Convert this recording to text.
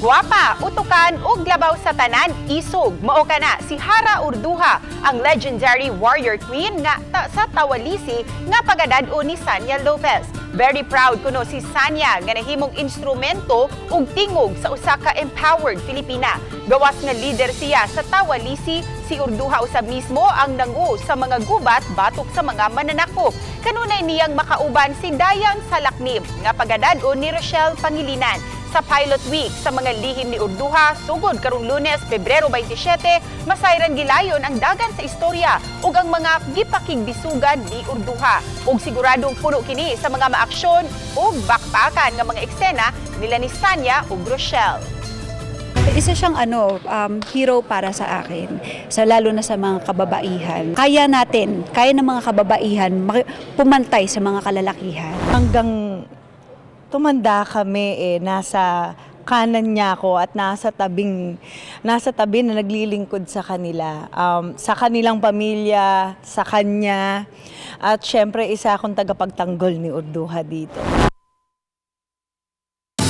Guwapa, utukan ug labaw sa tanan, isog. Mao kana si Hara Urduha, ang legendary warrior queen nga sa Tawalisi nga pagadad-o ni Sanya Lopez. Very proud kuno si Sanya nga nahimong instrumento ug tingog sa usa ka empowered Filipina. Gawas nga leader siya sa Tawalisi, si Urduha usab mismo ang nangu sa mga gubat batok sa mga mananakop. Kanunay niyang makauban si Dayang Salaknib nga pagadad-o ni Rochelle Pangilinan sa Pilot Week sa mga lihim ni Urduha sugod karong Lunes, Pebrero 27, masayran gilayon ang dagan sa istorya ug ang mga gipakigbisugan ni Urduha. Ug siguradong puno kini sa mga maaksyon ug bakbakan nga mga eksena nila ni Sanya ug Rochelle. Isa siyang hero para sa akin, lalo na sa mga kababaihan. Kaya ng mga kababaihan pumantay sa mga kalalakihan. Hanggang tumanda kami nasa kanan niya ako at nasa tabi na naglilingkod sa kanila. Sa kanilang pamilya, sa kanya, at syempre isa akong tagapagtanggol ni Urduha dito.